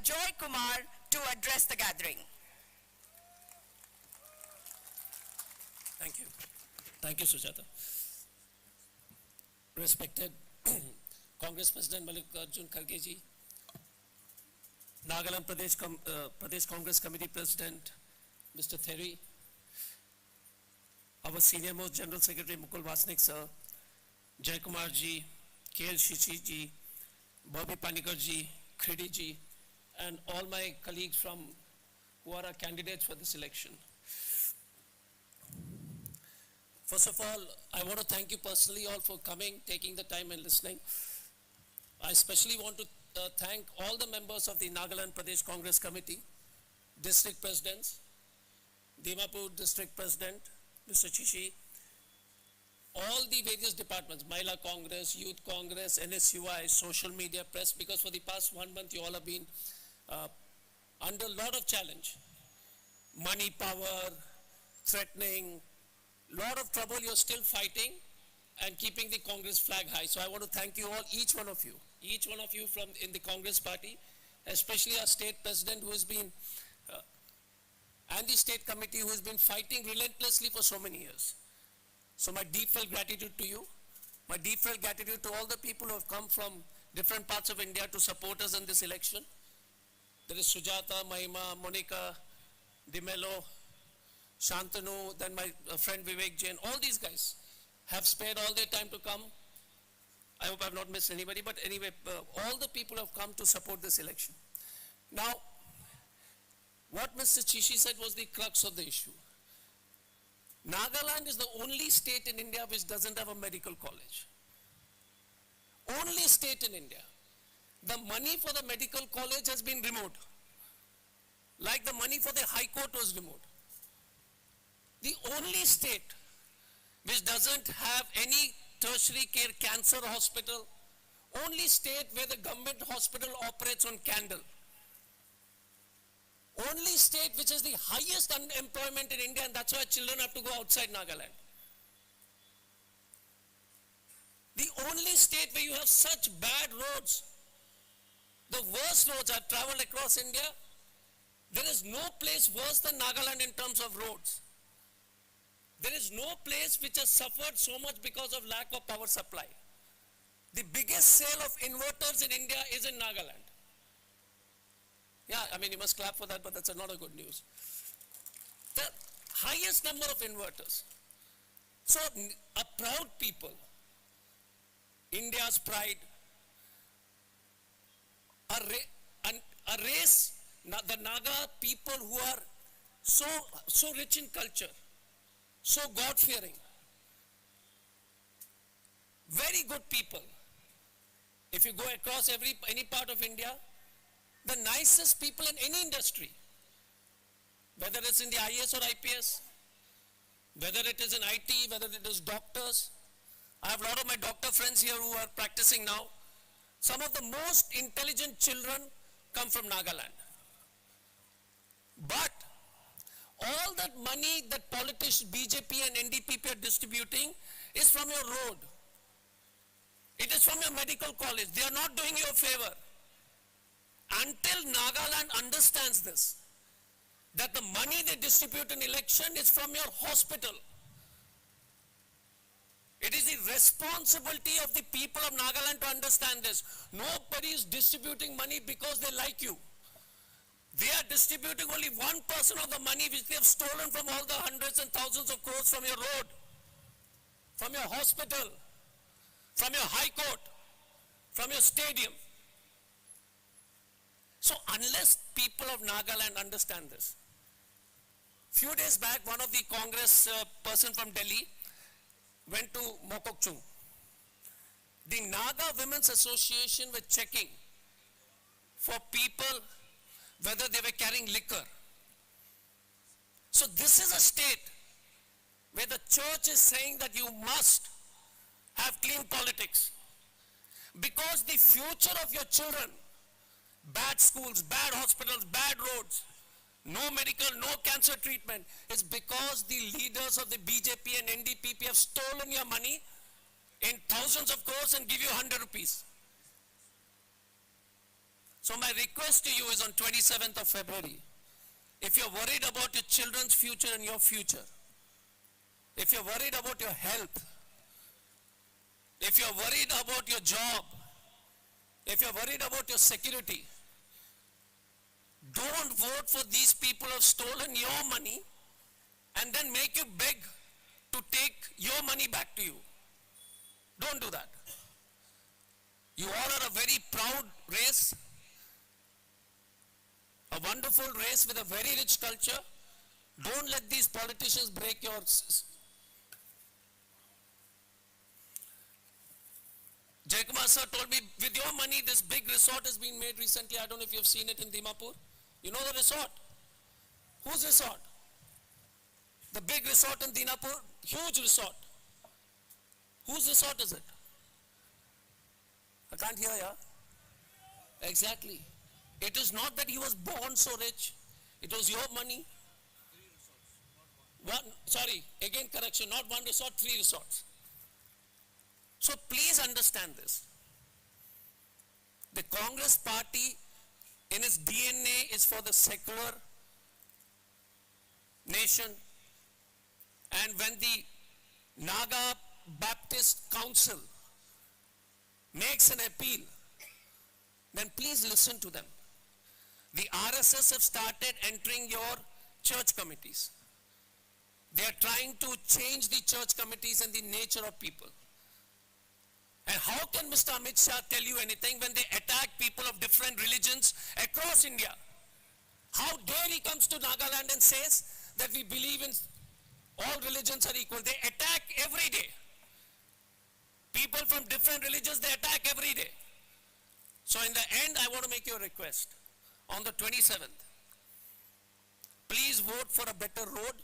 Joy Kumar to address the gathering. Thank you. Thank you, Sujata. Respected Congress President Mallikarjun Kharge ji, Nagaland Pradesh Congress Committee President Mr. Theri, our senior most General Secretary Mukul Vasnik sir, Jay Kumar ji, KL Shishi ji, Bobby Panikar ji, Khedi ji, and all my colleagues who are our candidates for this election. First of all, I want to thank you personally all for coming, taking the time and listening. I especially want to thank all the members of the Nagaland Pradesh Congress Committee, district presidents, Dimapur district president, Mr. Chishi, all the various departments, Mahila Congress, Youth Congress, NSUI, social media, press, because for the past 1 month you all have been under a lot of challenge. Money, power, threatening, lot of trouble. You're still fighting and keeping the Congress flag high. So I want to thank you all, each one of you from in the Congress party, especially our state president who has been, and the state committee who has been fighting relentlessly for so many years. So my deep-felt gratitude to you, my deep-felt gratitude to all the people who have come from different parts of India to support us in this election. There is Sujata, Mahima, Monica, Dimelo, Shantanu, then my friend Vivek Jain, all these guys have spared all their time to come. I hope I have not missed anybody, but anyway, all the people have come to support this election. Now, what Mr. Chishi said was the crux of the issue. Nagaland is the only state in India which doesn't have a medical college. Only state in India. The money for the medical college has been removed. Like the money for the High Court was removed. The only state which doesn't have any tertiary care cancer hospital, only state where the government hospital operates on candle. Only state which has the highest unemployment in India, and that's why children have to go outside Nagaland. The only state where you have such bad roads, the worst roads. I've traveled across India. There is no place worse than Nagaland in terms of roads. There is no place which has suffered so much because of lack of power supply. The biggest sale of inverters in India is in Nagaland. Yeah, I mean, you must clap for that, but that's not a good news. The highest number of inverters. So, a proud people, India's pride, a race, the Naga people who are so rich in culture, so God-fearing, very good people. If you go across any part of India, the nicest people in any industry, whether it's in the IAS or IPS, whether it is in IT, whether it is doctors. I have a lot of my doctor friends here who are practicing now. Some of the most intelligent children come from Nagaland. But all that money that politicians, BJP and NDPP are distributing is from your road. It is from your medical college. They are not doing you a favor. Until Nagaland understands this, that the money they distribute in election is from your hospital. It is the responsibility of the people of Nagaland to understand this. Nobody is distributing money because they like you. They are distributing only 1% of the money which they have stolen from all the hundreds and thousands of crores from your road, from your hospital, from your high court, from your stadium. So unless people of Nagaland understand this, few days back, one of the Congress person from Delhi went to Mokokchung. The Naga Women's Association were checking for people whether they were carrying liquor. So this is a state where the church is saying that you must have clean politics. Because the future of your children, bad schools, bad hospitals, bad roads, no medical, no cancer treatment, is because the leaders of the BJP and NDPP have stolen your money in thousands of crores and give you 100 rupees. So my request to you is on 27th of February, if you're worried about your children's future and your future, if you're worried about your health, if you're worried about your job, if you're worried about your security, don't vote for these people who have stolen your money and then make you beg to take your money back to you. Don't do that. You all are a very proud race, a wonderful race with a very rich culture. Don't let these politicians break your... Jaikumar sir told me, with your money, this big resort has been made recently. I don't know if you've seen it in Dimapur. You know the resort? Whose resort? The big resort in Dimapur, huge resort. Whose resort is it? I can't hear ya. Exactly. It is not that he was born so rich. It was your money. Again correction, not one resort, 3 resorts. So please understand this. The Congress party in its DNA is for the secular nation. And when the Naga Baptist Council makes an appeal, then please listen to them. The RSS have started entering your church committees. They are trying to change the church committees and the nature of people. And how can Mr. Amit Shah tell you anything when they attack people of different religions across India? How dare he comes to Nagaland and says that we believe in all religions are equal. They attack every day. People from different religions, they attack every day. So in the end, I want to make you a request. On the 27th, please vote for a better road,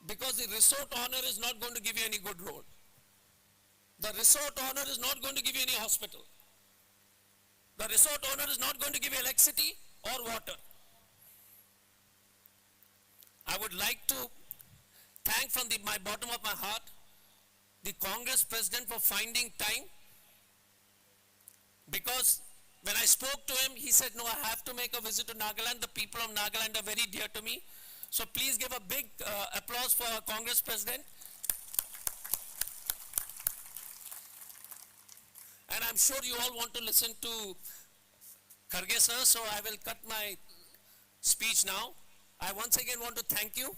because the resort honor is not going to give you any good road. The resort honor is not going to give you any hospital. The resort honor is not going to give you electricity or water. I would like to thank from my bottom of my heart the Congress president for finding time, because when I spoke to him, he said, no, I have to make a visit to Nagaland. The people of Nagaland are very dear to me. So please give a big applause for our Congress president. And I'm sure you all want to listen to Kharge sir, so I will cut my speech now. I once again want to thank you.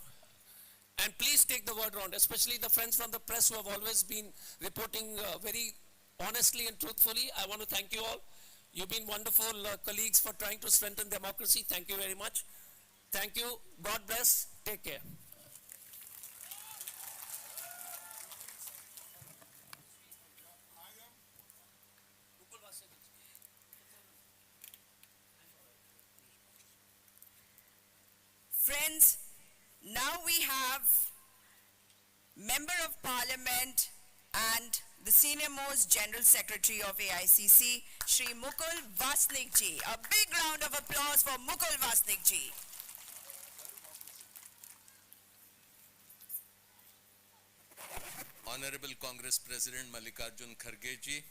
And please take the word round, especially the friends from the press who have always been reporting very honestly and truthfully. I want to thank you all. You've been wonderful colleagues for trying to strengthen democracy. Thank you very much. Thank you. God bless. Take care. Friends, now we have Member of Parliament and the Senior Most General Secretary of AICC, Shri Mukul Vasnik ji. A big round of applause for Mukul Vasnik ji. Honorable Congress President Mallikarjun Kharge ji,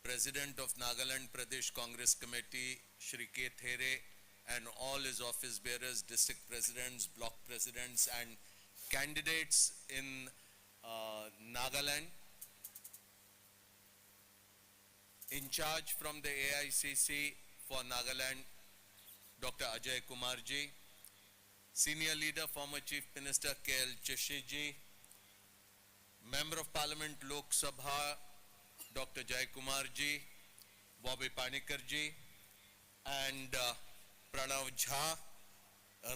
President of Nagaland Pradesh Congress Committee, Shri K. There, and all his office bearers, district presidents, block presidents, and candidates in Nagaland. In charge from the AICC for Nagaland, Dr. Ajay Kumar ji, Senior Leader, former Chief Minister K.L. Chashi ji, Member of Parliament Lok Sabha, Dr. Jai Kumar ji, Bobby Panikar ji, and Pranav Jha,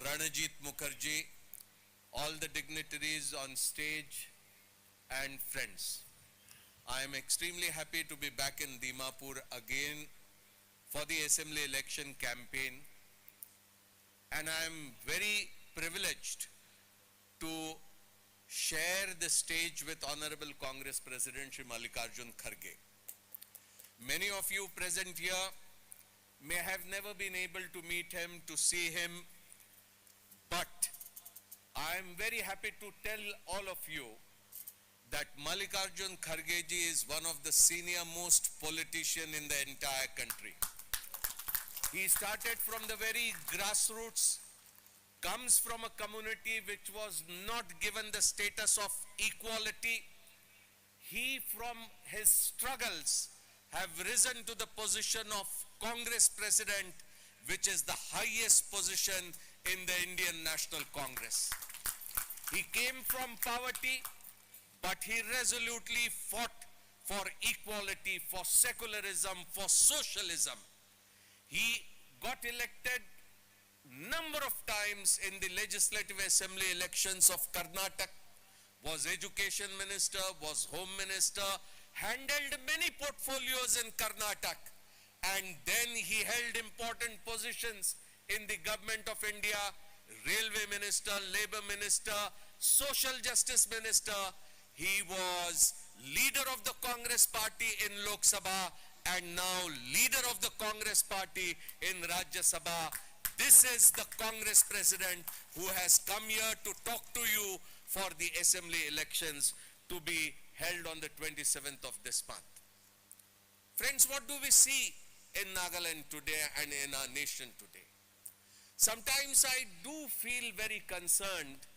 Ranajit Mukherjee, all the dignitaries on stage and friends. I am extremely happy to be back in Dimapur again for the assembly election campaign, and I am very privileged to share the stage with Honorable Congress President Shri Mallikarjun Kharge. Many of you present here may have never been able to meet him, to see him, but I am very happy to tell all of you that Mallikarjun Kharge ji is one of the senior most politician in the entire country. He started from the very grassroots, comes from a community which was not given the status of equality. He, from his struggles, have risen to the position of Congress President, which is the highest position in the Indian National Congress. He came from poverty, but he resolutely fought for equality, for secularism, for socialism. He got elected number of times in the Legislative Assembly elections of Karnataka, was Education Minister, was Home Minister, handled many portfolios in Karnataka, and then he held important positions in the Government of India, Railway Minister, Labour Minister, Social Justice Minister. He was leader of the Congress Party in Lok Sabha and now leader of the Congress Party in Rajya Sabha. This is the Congress President who has come here to talk to you for the Assembly elections to be held on the 27th of this month. Friends, what do we see in Nagaland today and in our nation today? Sometimes I do feel very concerned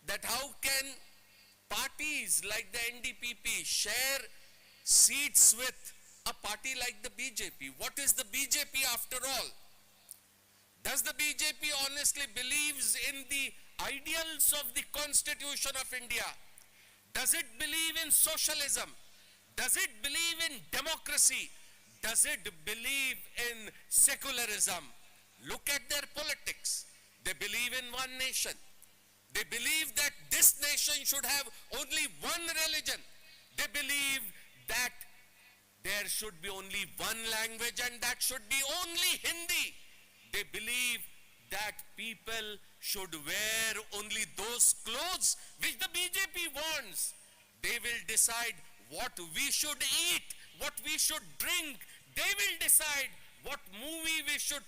that how can parties like the NDPP share seats with a party like the BJP? What is the BJP after all? Does the BJP honestly believes in the ideals of the Constitution of India? Does it believe in socialism? Does it believe in democracy? Does it believe in secularism? Look at their politics. They believe in one nation. They believe that this nation should have only one religion. They believe that there should be only one language and that should be only Hindi. They believe that people should wear only those clothes which the BJP wants. They will decide what we should eat, what we should drink. They will decide what movie we should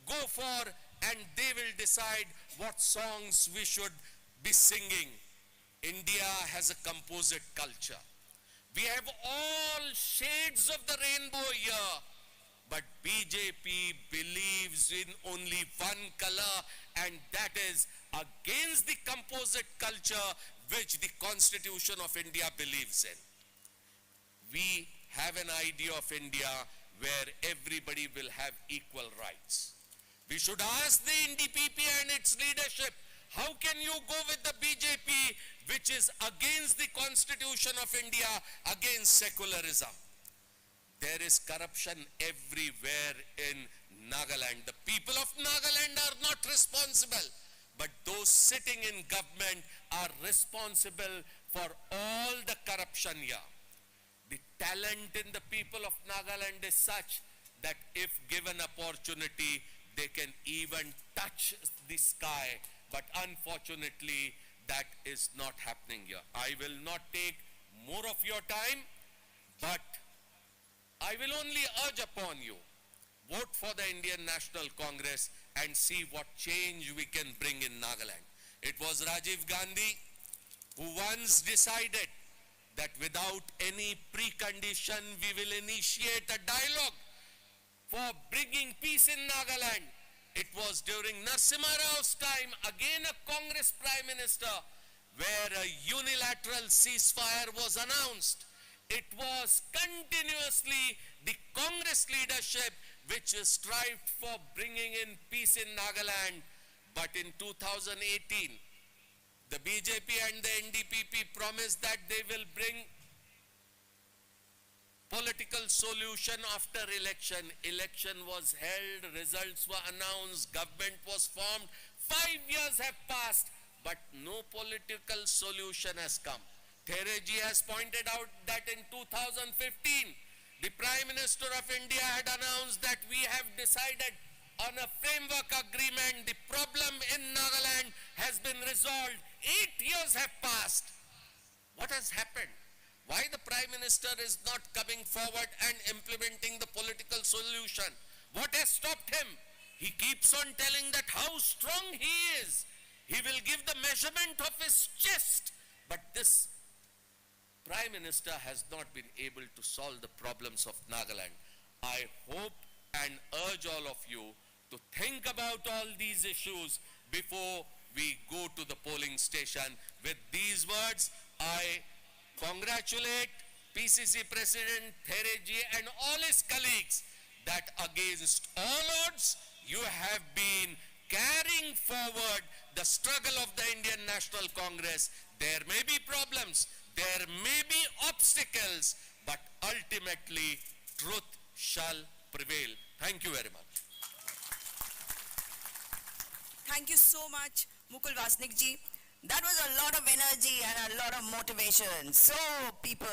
go for, and they will decide what songs we should be singing. India has a composite culture. We have all shades of the rainbow here. But BJP believes in only one color, and that is against the composite culture which the Constitution of India believes in. We have an idea of India where everybody will have equal rights. We should ask the NDPP and its leadership, how can you go with the BJP which is against the Constitution of India, against secularism? There is corruption everywhere in Nagaland. The people of Nagaland are not responsible, but those sitting in government are responsible for all the corruption here. The talent in the people of Nagaland is such that if given opportunity, they can even touch the sky. But unfortunately, that is not happening here. I will not take more of your time, but I will only urge upon you, vote for the Indian National Congress and see what change we can bring in Nagaland. It was Rajiv Gandhi who once decided that without any precondition we will initiate a dialogue for bringing peace in Nagaland. It was during Narasimha Rao's time, again a Congress Prime Minister, where a unilateral ceasefire was announced. It was continuously the Congress leadership which strived for bringing in peace in Nagaland. But in 2018, the BJP and the NDPP promised that they will bring political solution after election. Election was held, results were announced, government was formed. 5 years have passed, but no political solution has come. Thereji has pointed out that in 2015, the Prime Minister of India had announced that we have decided on a framework agreement. The problem in Nagaland has been resolved. 8 years have passed. What has happened? Why the Prime Minister is not coming forward and implementing the political solution? What has stopped him? He keeps on telling that how strong he is. He will give the measurement of his chest. But this Prime Minister has not been able to solve the problems of Nagaland. I hope and urge all of you to think about all these issues before we go to the polling station. With these words, I congratulate PCC President Thereji and all his colleagues that against all odds, you have been carrying forward the struggle of the Indian National Congress. There may be problems, there may be obstacles, but ultimately truth shall prevail. Thank you very much. Thank you so much, Mukul Vasnik ji. That was a lot of energy and a lot of motivation. So, people,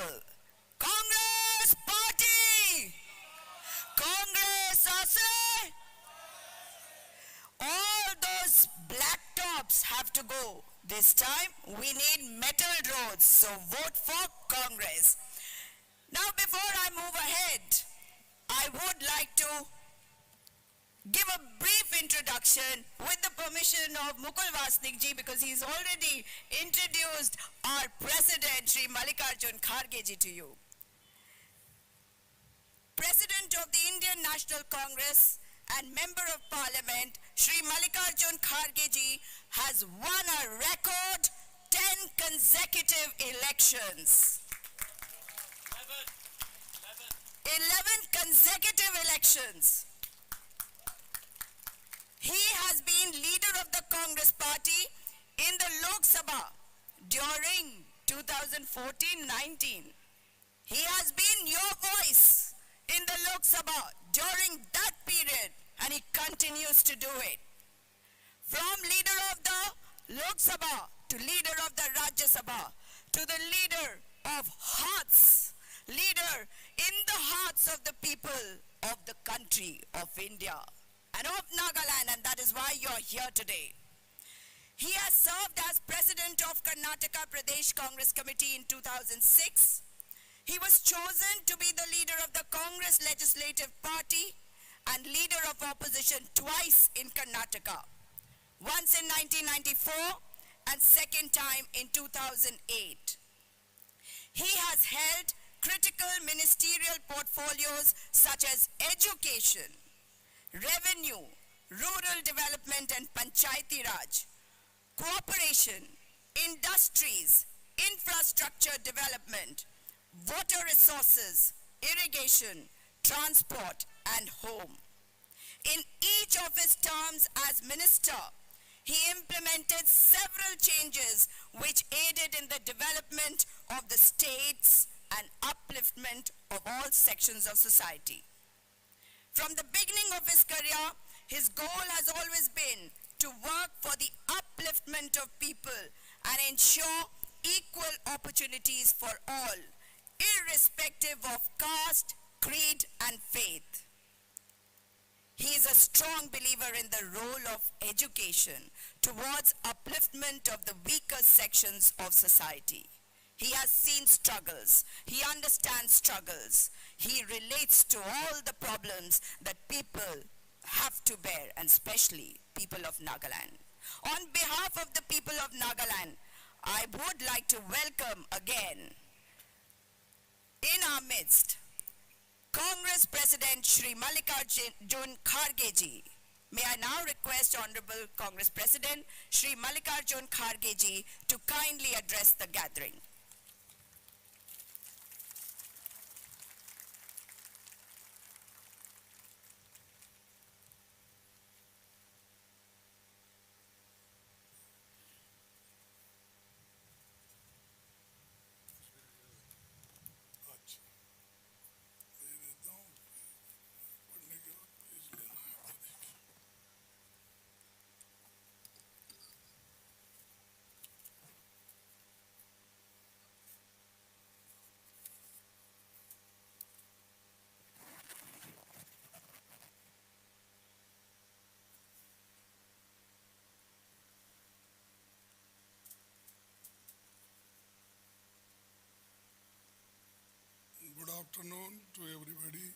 Congress Party! Congress Ase! All those black tops have to go. This time, we need metal roads, so vote for Congress. Now, before I move ahead, I would like to give a brief introduction with the permission of Mukul Vasnik ji, because he's already introduced our President, Shri Mallikarjun Kharge ji, to you. President of the Indian National Congress and Member of Parliament, Shri Mallikarjun Kharge ji, has won a record 10 consecutive elections. 11 consecutive elections. He has been leader of the Congress Party in the Lok Sabha during 2014-19. He has been your voice in the Lok Sabha during that period, and he continues to do it. From leader of the Lok Sabha to leader of the Rajya Sabha to the leader of hearts, leader in the hearts of the people of the country of India and of Nagaland, and that is why you're here today. He has served as president of Karnataka Pradesh Congress Committee in 2006. He was chosen to be the leader of the Congress Legislative Party and leader of opposition twice in Karnataka. Once in 1994 and second time in 2008. He has held critical ministerial portfolios such as education, revenue, rural development and panchayati raj, cooperation, industries, infrastructure development, water resources, irrigation, transport and home. In each of his terms as minister, he implemented several changes which aided in the development of the states and upliftment of all sections of society. From the beginning of his career, his goal has always been to work for the upliftment of people and ensure equal opportunities for all, irrespective of caste, creed, and faith. He is a strong believer in the role of education towards upliftment of the weaker sections of society. He has seen struggles. He understands struggles. He relates to all the problems that people have to bear, and especially people of Nagaland. On behalf of the people of Nagaland, I would like to welcome again in our midst Congress President Shri Mallikarjun Kharge ji. May I now request Honorable Congress President Shri Mallikarjun Kharge ji to kindly address the gathering. Good afternoon to everybody.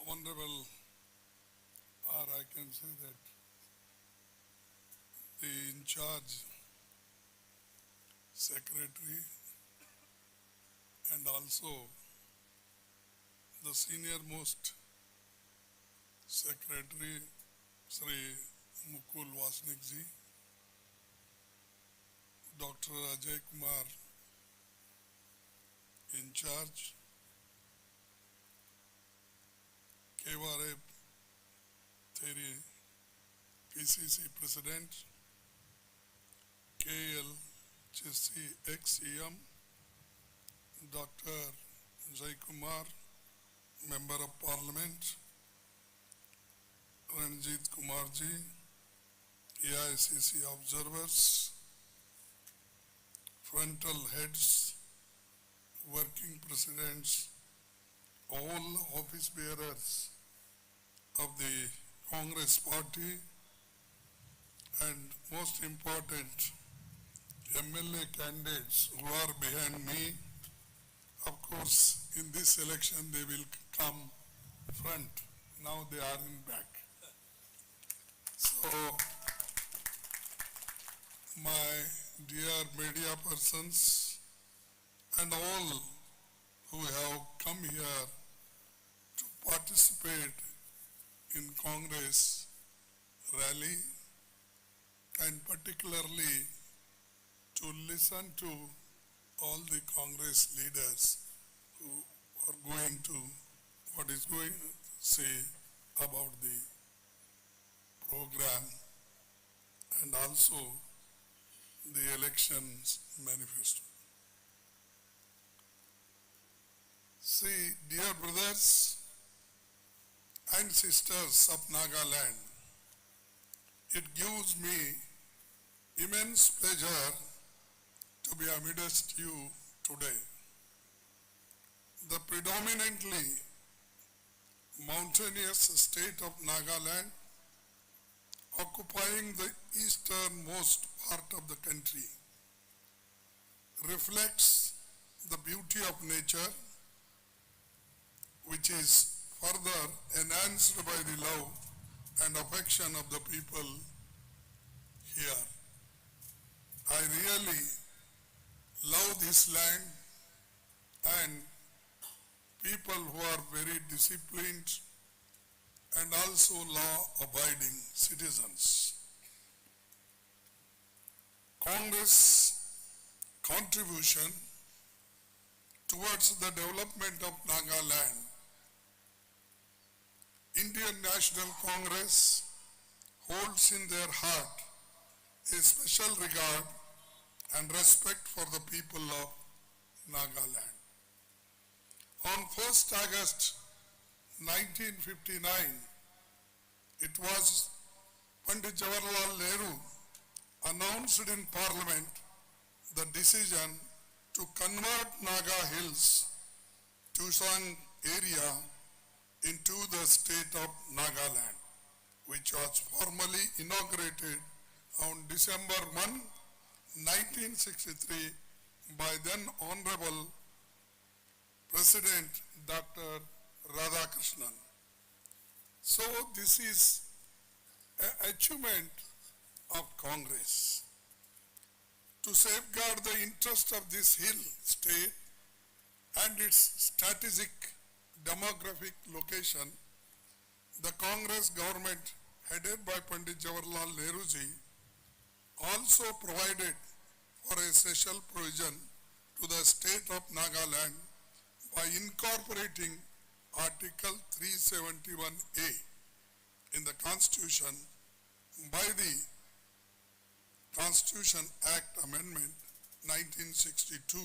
Honorable, or I can say that the in-charge secretary and also the senior most secretary, Sri Mukul Vasnik ji, Dr. Ajay Kumar, in charge, Kevare Theri, PCC President, KL Chessi ex-EM, Dr. Jai Kumar, Member of Parliament, Ranjit Kumar ji, AICC observers, frontal heads, working presidents, all office bearers of the Congress party, and most important, MLA candidates who are behind me. Of course, in this election they will come front. Now they are in back. So, my dear media persons and all who have come here to participate in Congress rally and particularly to listen to all the Congress leaders who are going to what is going to say about the program and also the elections manifesto. See, dear brothers and sisters of Nagaland, it gives me immense pleasure to be amidst you today. The predominantly mountainous state of Nagaland, occupying the easternmost part of the country, reflects the beauty of nature, which is further enhanced by the love and affection of the people here. I really love this land and people who are very disciplined and also law-abiding citizens. Congress' contribution towards the development of Nagaland. Indian National Congress holds in their heart a special regard and respect for the people of Nagaland. On 1st August 1959, it was Pandit Jawaharlal Nehru announced in Parliament the decision to convert Naga Hills, Tusang area, into the state of Nagaland, which was formally inaugurated on December 1, 1963 by then Honorable President Dr. Radhakrishnan. So this is an achievement of Congress. To safeguard the interest of this hill state and its strategic demographic location, the Congress government headed by Pandit Jawaharlal Nehru ji also provided for a special provision to the state of Nagaland by incorporating Article 371A in the Constitution by the Constitution Act Amendment 1962,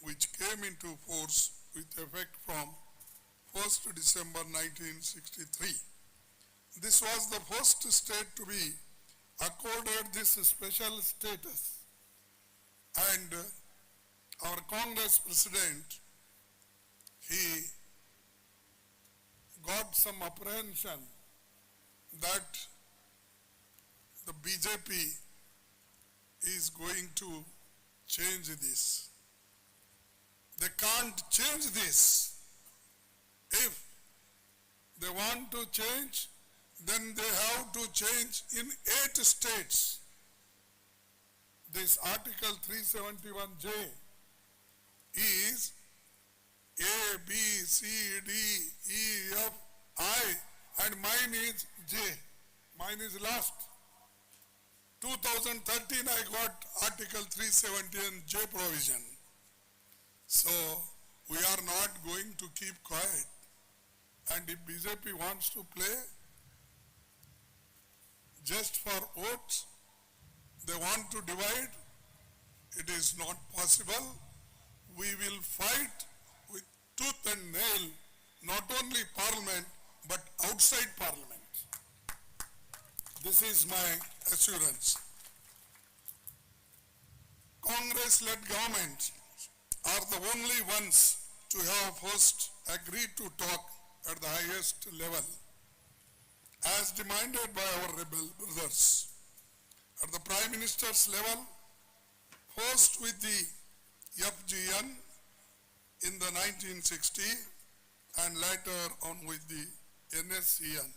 which came into force with effect from 1st December 1963. This was the first state to be accorded this special status, and our Congress president, he got some apprehension that the BJP is going to change this. They can't change this. If they want to change, then they have to change in 8 states this Article 371J is A, B, C, D, E, F, I, and mine is J. Mine is last. 2013 I got Article 371J provision. So we are not going to keep quiet. And if BJP wants to play just for votes, they want to divide, it is not possible. We will fight with tooth and nail, not only Parliament, but outside Parliament. This is my assurance. Congress-led governments are the only ones to have first agreed to talk at the highest level, as demanded by our rebel brothers. At the Prime Minister's level, first with the FGN in the 1960 and later on with the NSCN.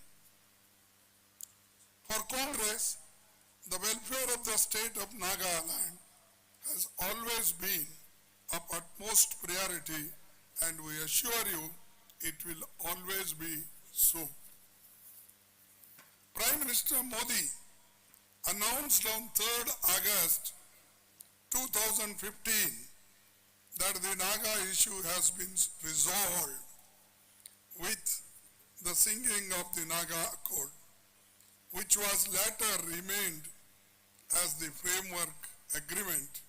For Congress, the welfare of the state of Nagaland has always been of utmost priority, and we assure you it will always be so. Prime Minister Modi announced on 3rd August 2015 that the Naga issue has been resolved with the singing of the Naga Accord, which was later remained as the framework agreement.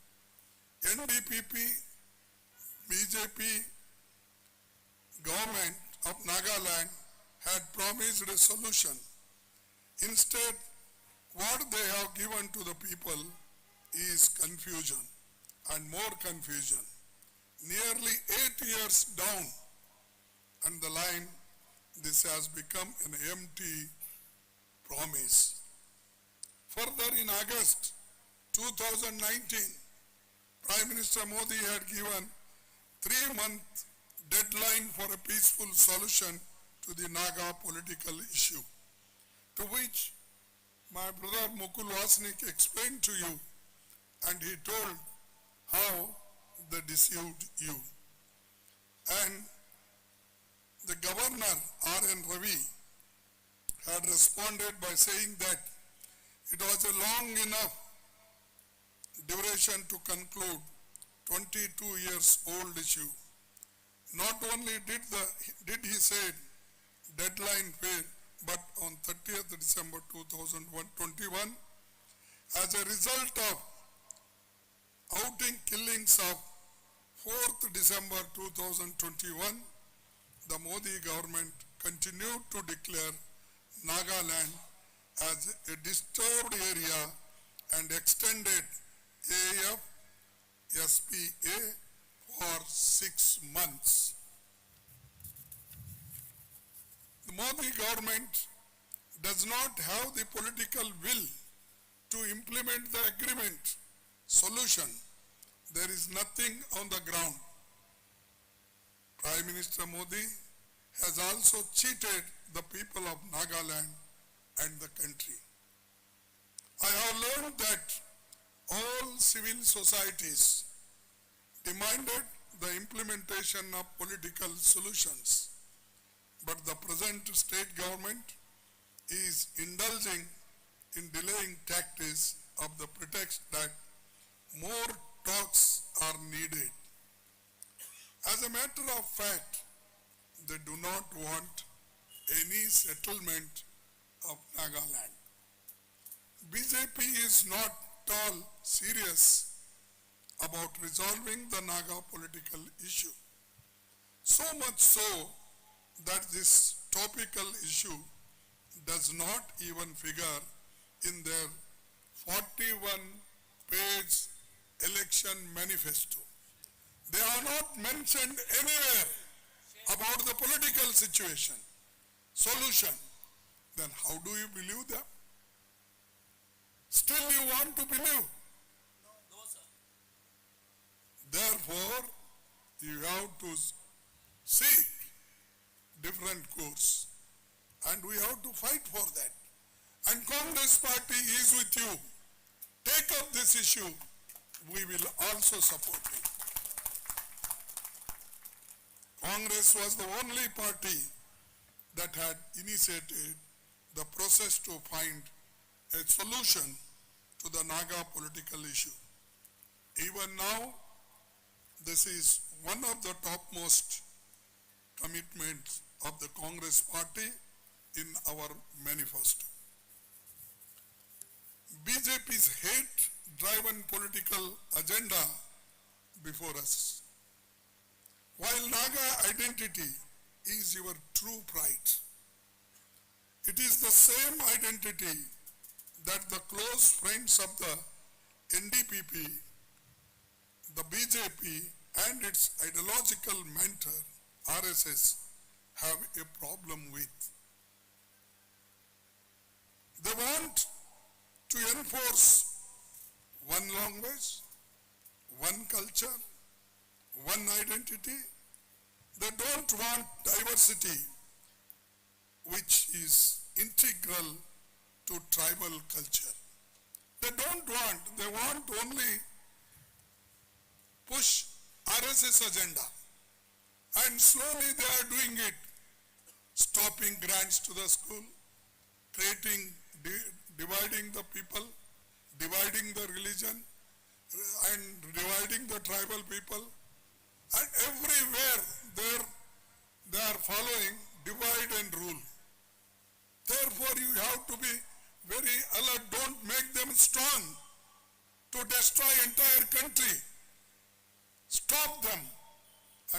NDPP, BJP government of Nagaland had promised a solution. Instead, what they have given to the people is confusion and more confusion. Nearly 8 years down and the line, this has become an empty promise. Further, in August 2019, Prime Minister Modi had given 3-month deadline for a peaceful solution to the Naga political issue, to which my brother Mukul Vasnik explained to you, and he told how they deceived you. And the governor R.N. Ravi had responded by saying that it was a long enough duration to conclude 22 years old issue. Not only did he say deadline fail, but on 30th December 2021, as a result of outing killings of 4th December 2021, the Modi government continued to declare Nagaland as a disturbed area and extended AF-SPA for 6 months. The Modi government does not have the political will to implement the agreement solution. There is nothing on the ground. Prime Minister Modi has also cheated the people of Nagaland and the country. I have learned that all civil societies demanded the implementation of political solutions, but the present state government is indulging in delaying tactics of the pretext that more talks are needed. As a matter of fact, they do not want any settlement of Nagaland. BJP is not at all serious about resolving the Naga political issue. So much so that this topical issue does not even figure in their 41-page election manifesto. They are not mentioned anywhere about the political situation, solution. Then how do you believe them? Still you want to believe? No, sir. Therefore, you have to seek different course, and we have to fight for that. And Congress party is with you. Take up this issue we will also support it. Congress was the only party that had initiated the process to find a solution to the Naga political issue. Even now, this is one of the topmost commitments of the Congress party in our manifesto. BJP's hate-driven political agenda before us. While Naga identity is your true pride, it is the same identity that the close friends of the NDPP, the BJP, and its ideological mentor, RSS, have a problem with. They want to enforce one language, one culture, one identity. They don't want diversity, which is integral to tribal culture. They want only push RSS agenda. And slowly they are doing it, stopping grants to the school, dividing the people, dividing the religion, and dividing the tribal people. And everywhere they are following divide and rule. Therefore, you have to be very alert. Don't make them strong to destroy entire country. Stop them.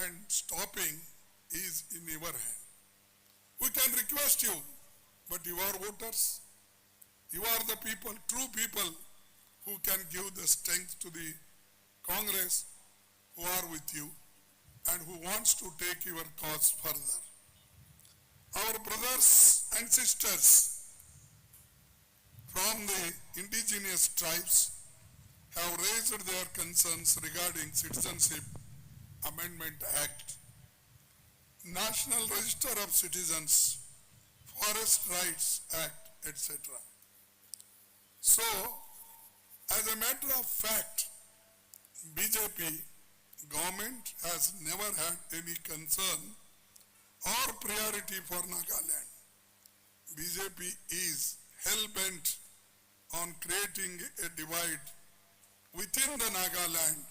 And stopping is in your hand. We can request you, but you are voters. You are the people, true people, who can give the strength to the Congress, who are with you and who wants to take your cause further. Our brothers and sisters from the indigenous tribes have raised their concerns regarding Citizenship Amendment Act, National Register of Citizens, Forest Rights Act, etc. So, as a matter of fact, BJP government has never had any concern or priority for Nagaland. BJP is hell-bent on creating a divide within the Nagaland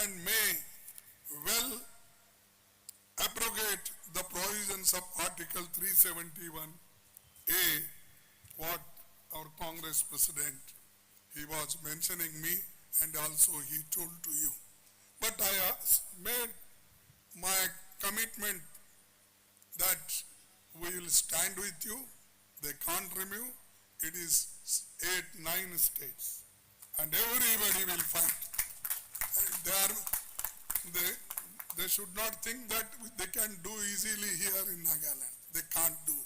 and may well abrogate the provisions of Article 371A, what our Congress President, he was mentioning me and also he told to you. But I made my commitment that we will stand with you. They can't remove. It is 8, 9 states. And everybody will fight. And they should not think that they can do easily here in Nagaland. They can't do.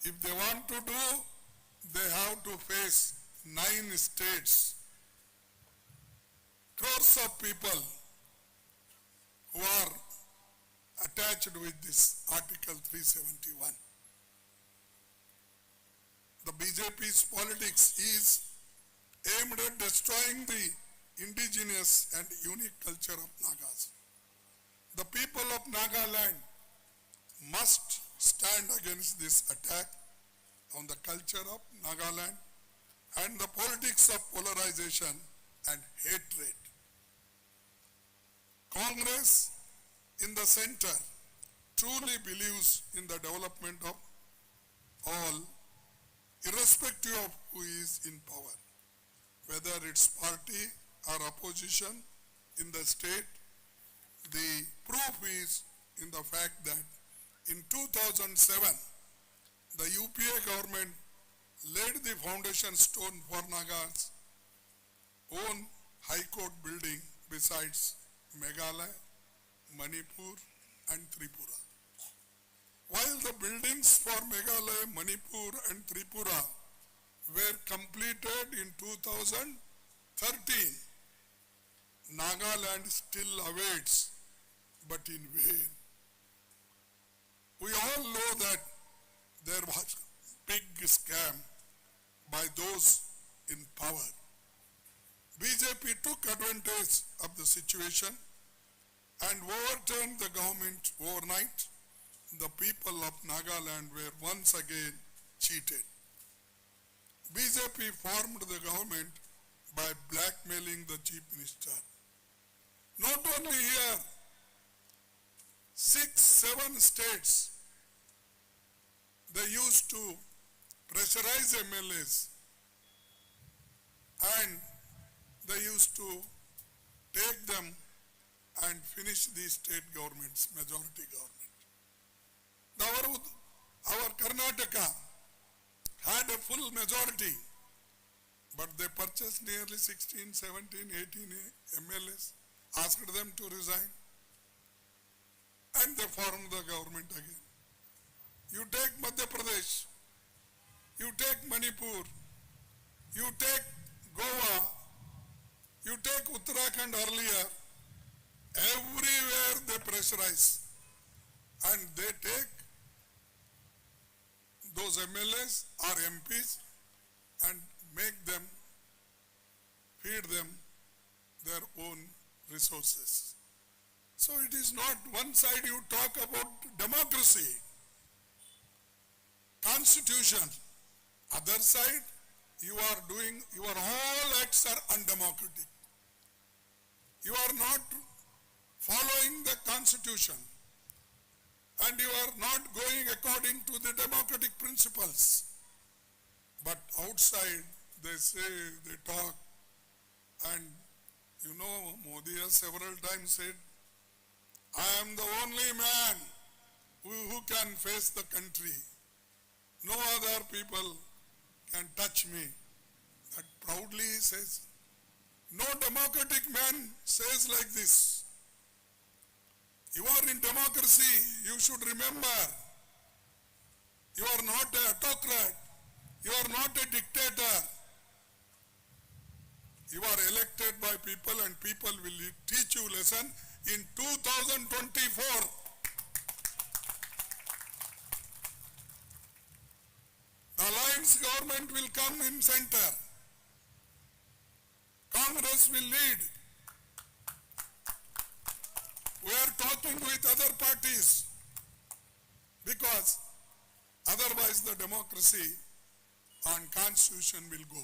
If they want to do, they have to face 9 states. Crores of people who are attached with this Article 371. The BJP's politics is aimed at destroying the indigenous and unique culture of Nagas. The people of Nagaland must stand against this attack on the culture of Nagaland and the politics of polarization and hatred. Congress in the center truly believes in the development of all, irrespective of who is in power, whether it's party or opposition in the state. The proof is in the fact that in 2007, the UPA government laid the foundation stone for Naga's own High Court building besides Meghalaya, Manipur and Tripura. While the buildings for Meghalaya, Manipur and Tripura were completed in 2013, Nagaland still awaits, but in vain. We all know that there was big scam by those in power. BJP took advantage of the situation and overturned the government overnight. The people of Nagaland were once again cheated. BJP formed the government by blackmailing the chief minister. Not only here, 6, 7 states, they used to pressurize MLAs and they used to take them and finish the state governments, majority government. Our Karnataka had a full majority, but they purchased nearly 16, 17, 18 MLAs, asked them to resign, and they formed the government again. You take Madhya Pradesh, you take Manipur, you take Goa, you take Uttarakhand earlier, everywhere they pressurize and they take those MLAs or MPs and make them, feed them their own resources. So it is not one side you talk about democracy, constitution, other side you are doing, your all acts are undemocratic. You are not following the constitution and you are not going according to the democratic principles. But outside they say, they talk, and you know Modi has several times said, I am the only man who can face the country. No other people can touch me. That proudly he says. No democratic man says like this. You are in democracy, you should remember, you are not an autocrat, you are not a dictator. You are elected by people and people will teach you lesson in 2024. The alliance government will come in center. Congress will lead. We are talking with other parties because otherwise the democracy and constitution will go.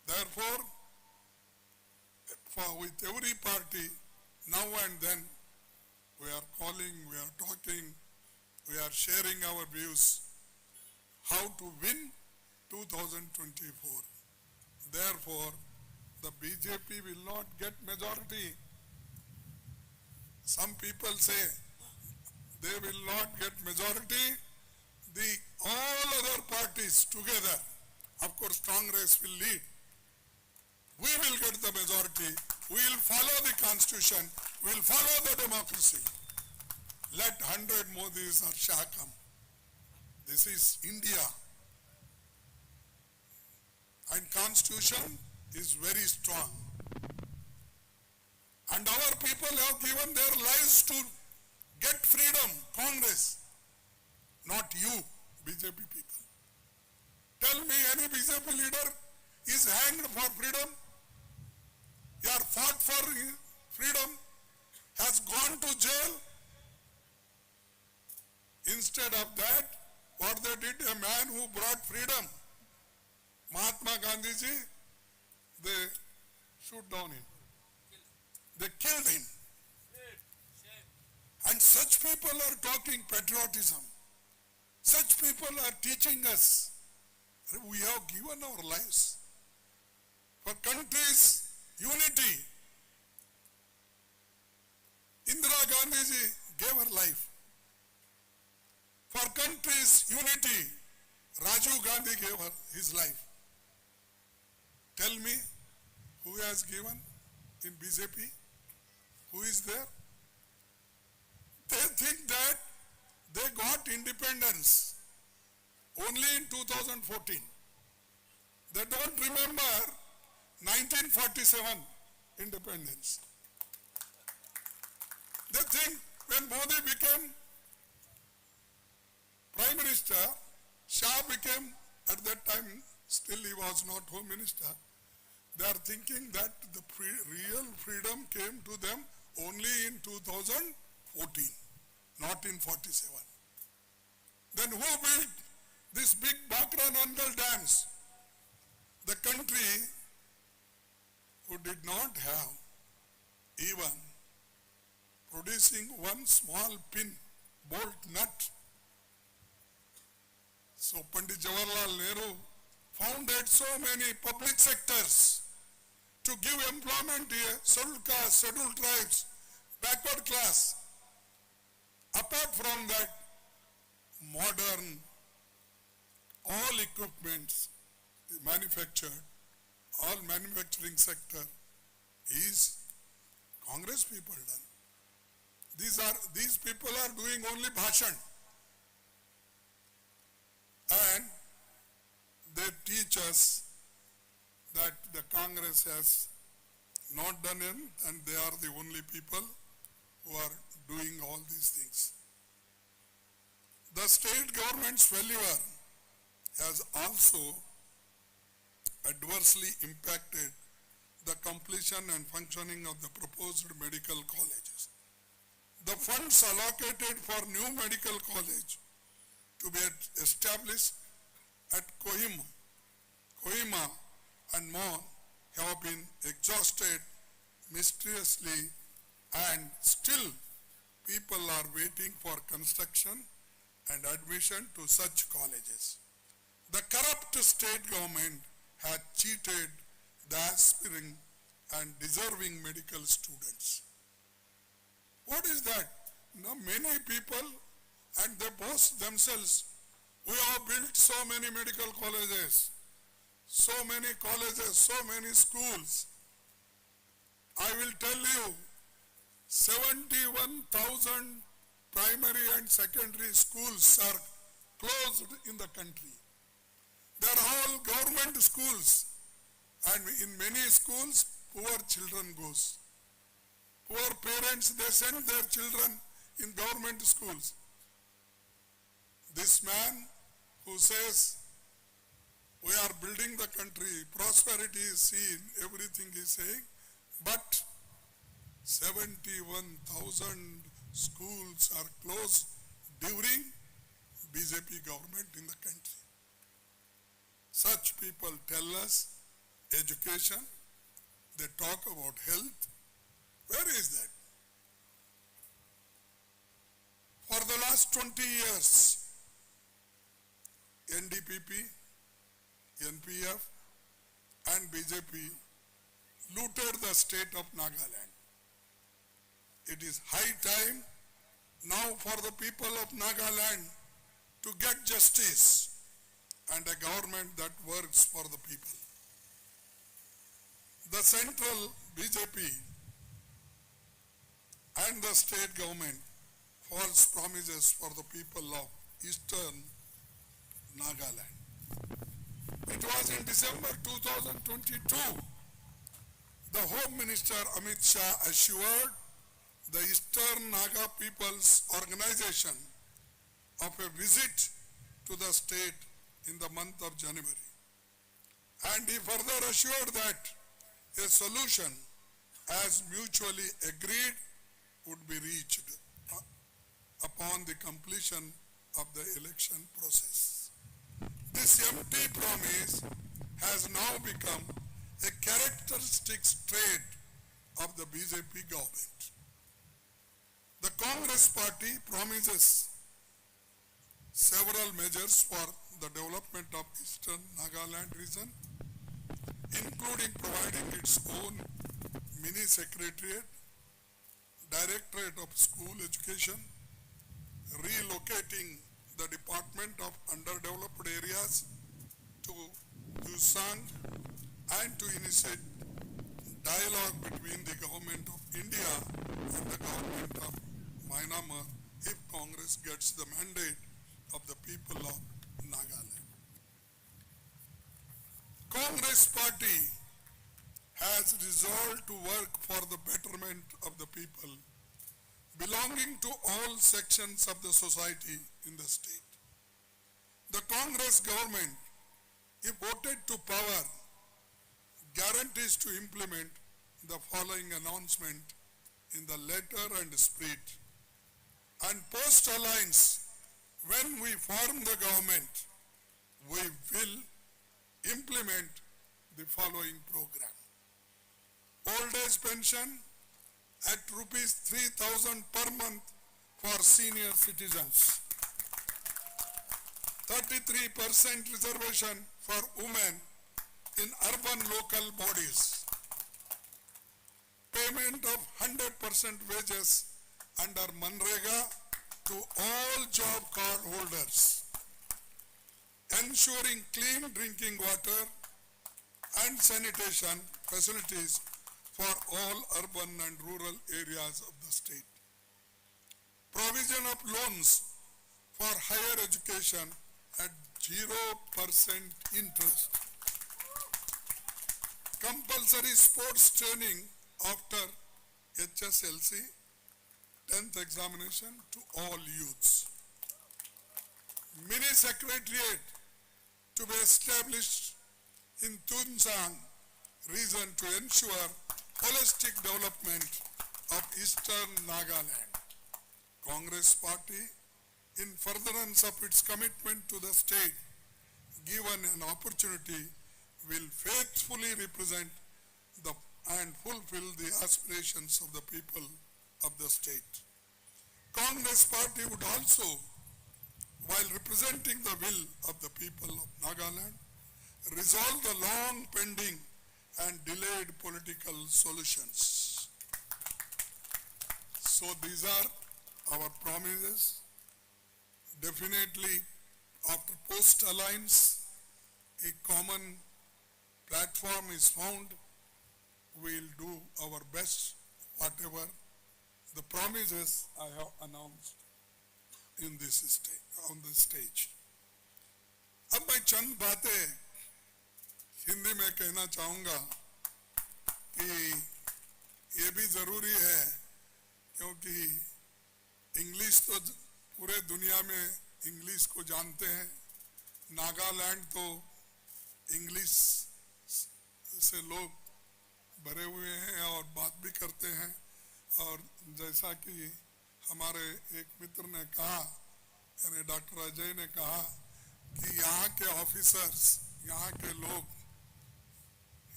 Therefore, with every party, now and then, we are calling, we are talking, we are sharing our views, how to win 2024. Therefore, the BJP will not get majority. Some people say they will not get majority. All other parties together, of course Congress will lead. We will get the majority. We will follow the constitution. We will follow the democracy. Let 100 Modis or Shah come. This is India. And constitution is very strong. And our people have given their lives to get freedom, Congress. Not you, BJP people. Tell me any BJP leader is hanged for freedom? You are fought for freedom, has gone to jail. Instead of that, what they did, a man who brought freedom, Mahatma Gandhiji, they shoot down him. They killed him. And such people are talking patriotism. Such people are teaching us. We have given our lives for country's unity. Indira Gandhiji gave her life. For country's unity, Rajiv Gandhi gave her his life. Tell me, who has given in BJP? Who is there? They think that they got independence only in 2014. They don't remember 1947 independence. They think when Modi became Prime Minister, Shah became, at that time, still he was not Home Minister, They are thinking that the real freedom came to them only in 2014, not in 47. Then who built this big Bakra Nangal dams? The country who did not have even producing one small pin, bolt nut. So Pandit Jawaharlal Nehru founded so many public sectors to give employment to scheduled castes, scheduled tribes, backward class. Apart from that, modern, all equipments manufactured, all manufacturing sector is Congress people done. These people are doing only bhashan. And they teach us that the Congress has not done it and they are the only people who are doing all these things. The state government's failure has also adversely impacted the completion and functioning of the proposed medical colleges. The funds allocated for new medical college to be established at Kohima and more have been exhausted mysteriously, and still people are waiting for construction and admission to such colleges. The corrupt state government has cheated the aspiring and deserving medical students. What is that? Now many people, and they boast themselves, we have built so many medical colleges, so many schools. I will tell you, 71,000 primary and secondary schools are closed in the country. They are all government schools, and in many schools, poor children goes. Poor parents, they send their children in government schools. This man who says, we are building the country, prosperity is seen, everything is saying, but 71,000 schools are closed during BJP government in the country. Such people tell us education, they talk about health. Where is that? For the last 20 years, NDPP, NPF and BJP looted the state of Nagaland. It is high time now for the people of Nagaland to get justice and a government that works for the people. The central BJP and the state government false promises for the people of eastern Nagaland. It was in December 2022, the Home Minister Amit Shah assured the Eastern Naga People's Organization of a visit to the state in the month of January. And he further assured that a solution as mutually agreed would be reached upon the completion of the election process. This empty promise has now become a characteristic trait of the BJP government. The Congress party promises several measures for the development of Eastern Nagaland region, including providing its own mini secretariat, Directorate of School Education, relocating the Department of Underdeveloped Areas to Usang, and to initiate dialogue between the government of India and the government of Myanmar if Congress gets the mandate of the people of Nagaland. Congress party has resolved to work for the betterment of the people belonging to all sections of the society in the state. The Congress government, if voted to power, guarantees to implement the following announcement in the letter and spirit. And post-alliance, when we form the government, we will implement the following program. Old age pension at rupees 3,000 per month for senior citizens. 33% reservation for women in urban local bodies. Payment of 100% wages under Manrega to all job card holders. Ensuring clean drinking water and sanitation facilities for all urban and rural areas of the state. Provision of loans for higher education at 0% interest. Compulsory sports training after HSLC 10th examination to all youths. Mini secretariat to be established in Tunsang region to ensure holistic development of eastern Nagaland. Congress Party, in furtherance of its commitment to the state, given an opportunity, will faithfully represent and fulfill the aspirations of the people of the state. Congress Party would also, while representing the will of the people of Nagaland, resolve the long pending and delayed political solutions. So these are our promises. Definitely after post-alliance, a common platform is found. We'll do our best, whatever the promises I have announced in this stage, on the stage. अब मैं चंद बातें हिंदी में कहना चाहूँगा कि ये भी जरूरी है क्योंकि इंग्लिश तो पूरे दुनिया में इंग्लिश को जानते हैं, नागालैंड तो इंग्लिश से लोग भरे हुए हैं और बात भी करते हैं। और जैसा कि हमारे एक मित्र ने कहा, यानी डॉक्टर अजय ने कहा कि यहाँ के ऑफिसर्स, यहाँ के लोग,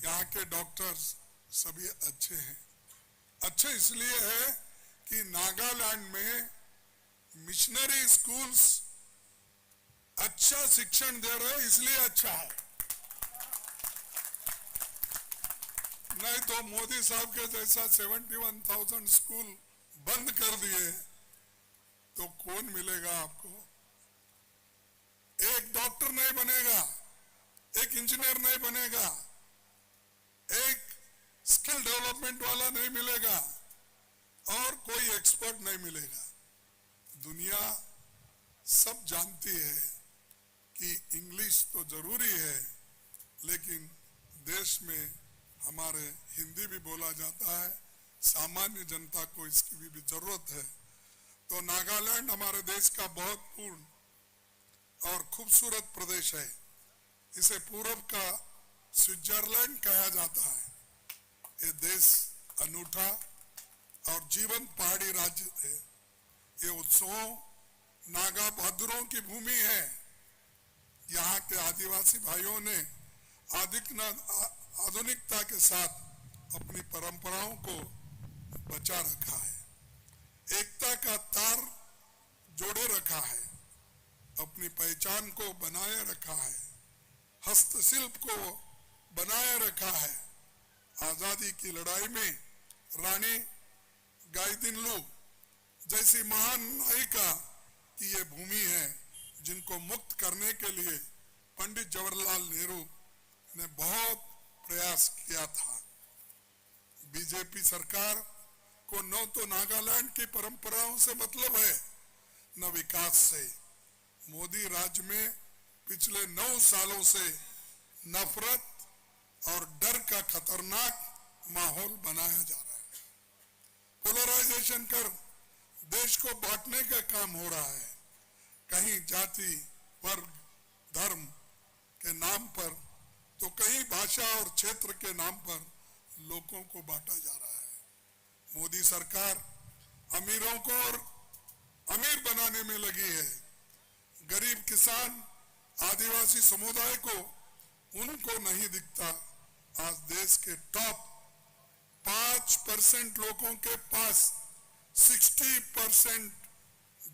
यहाँ के डॉक्टर्स सभी अच्छे हैं। अच्छे इसलिए है कि नागालैंड में मिशनरी स्कूल्स अच्छा शिक्षण दे रहे हैं, इसलिए अच्छा है। नहीं तो मोदी साहब के जैसा 71,000 स्कूल बंद कर दिए तो कौन मिलेगा आपको? एक डॉक्टर नहीं बनेगा, एक इंजीनियर नहीं बनेगा, एक स्किल डेवलपमेंट वाला नहीं मिलेगा और कोई एक्सपर्ट नहीं मिलेगा। दुनिया सब जानती है कि इंग्लिश तो जरूरी है, लेकिन देश में हमारे हिंदी भी बोला जाता है, सामान्य जनता को इसकी भी जरूरत है। तो नागालैंड हमारे देश का बहुत पूर्ण और खूबसूरत प्रदेश है। इसे पूरब का स्विट्जरलैंड कहा जाता है। ये देश अनूठा और जीवंत पहाड़ी राज्य है। ये उत्सवों, नागा बहादुरों की भूमि है। यहाँ के आदिवासी भाइयों ने आधुनिकता के साथ अपनी परंपराओं को बचा रखा है, एकता का तार जोड़े रखा है, अपनी पहचान को बनाए रखा है, हस्तशिल्प को बनाए रखा है। आजादी की लड़ाई में रानी गाइदिन्लू जैसी महान नायिका की ये भूमि है, जिनको मुक्त करने के लिए पंडित जवाहरलाल नेहरू ने बहुत प्रयास किया था। बीजेपी सरकार को न तो नागालैंड की परंपराओं से मतलब है, न विकास से। मोदी राज्य में पिछले 9 सालों से नफरत और डर का खतरनाक माहौल बनाया जा रहा है। पोलराइजेशन कर देश को बांटने का काम हो रहा है। कहीं जाति, वर्ग, धर्म के नाम पर तो तो कहीं भाषा और क्षेत्र के नाम पर लोगों को बांटा जा रहा है। मोदी सरकार अमीरों को और अमीर बनाने में लगी है। गरीब किसान, आदिवासी समुदाय को उनको नहीं दिखता। आज देश के टॉप 5% लोगों के पास 60%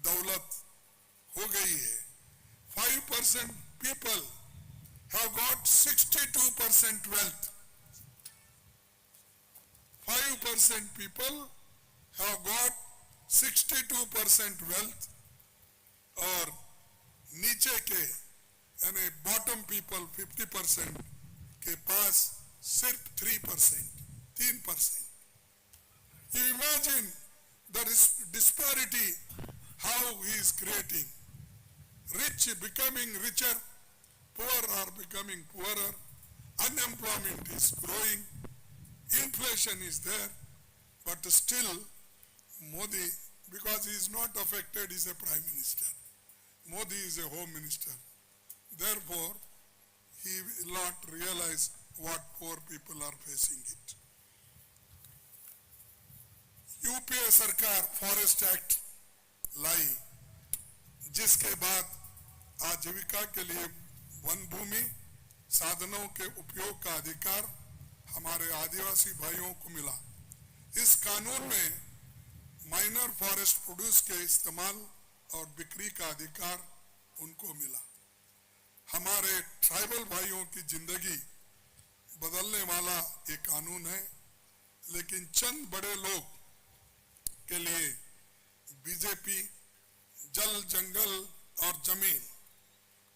दौलत हो गई है। 5% people have got 62% wealth. 5% people have got 62% wealth और नीचे के यानी बॉटम पीपल 50% के पास सिर्फ 3%. You imagine the disparity how he is creating. Rich becoming richer, poor are becoming poorer, unemployment is growing, inflation is there, but still Modi, because he is not affected, is a prime minister. Modi is a home minister. Therefore, he will not realize what poor people are facing it. UPA सरकार forest act लाई, जिसके बाद आजीविका के लिए one भूमि साधनों के उपयोग का अधिकार हमारे आदिवासी भाइयों को मिला। इस कानून में माइनर फॉरेस्ट प्रोड्यूस के इस्तेमाल और बिक्री का अधिकार उनको मिला। हमारे ट्राइबल भाइयों की जिंदगी बदलने वाला एक कानून है, लेकिन चंद बड़े लोग के लिए बीजेपी जल, जंगल और जमीन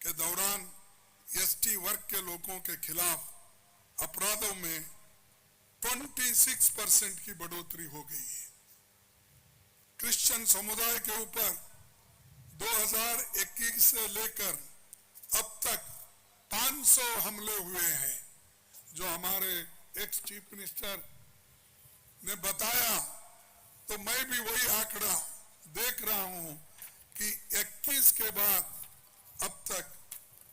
के दौरान एसटी वर्ग के लोगों के खिलाफ अपराधों में 26% की बढ़ोतरी हो गई है। क्रिश्चियन समुदाय के ऊपर 2021 से लेकर अब तक 500 हमले हुए हैं। जो हमारे एक्स चीफ मिनिस्टर ने बताया, तो मैं भी वही आंकड़ा देख रहा हूं कि 21 के बाद अब तक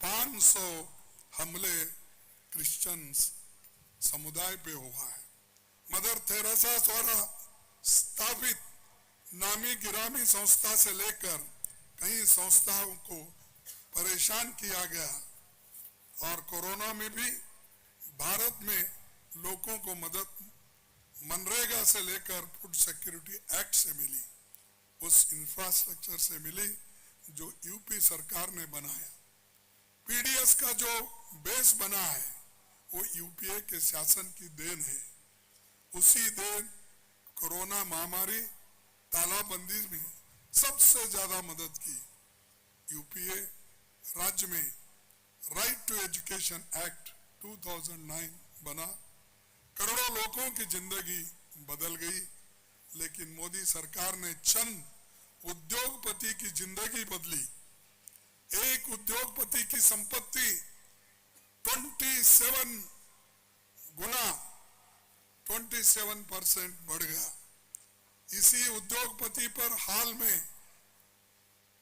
500 हमले क्रिश्चियन समुदाय पे हुआ है। मदर तेरेसा द्वारा स्थापित नामी गिरामी संस्था से लेकर कई संस्थाओं को परेशान किया गया और कोरोना में भी भारत में लोगों को मदद मनरेगा से लेकर फूड सिक्योरिटी एक्ट से मिली, उस इंफ्रास्ट्रक्चर से मिली जो यूपी सरकार ने बनाया। पीडीएस का जो बेस बना है वो यूपीए के शासन की देन है। उसी देन कोरोना महामारी तालाबंदी में सबसे ज्यादा मदद की। यूपीए राज्य में राइट टू एजुकेशन एक्ट 2009 बना, करोड़ों लोगों की जिंदगी बदल गई। लेकिन मोदी सरकार ने चंद उद्योगपति की जिंदगी बदली। एक उद्योगपति की संपत्ति 27 गुना 27% बढ़ गया। इसी उद्योगपति पर हाल में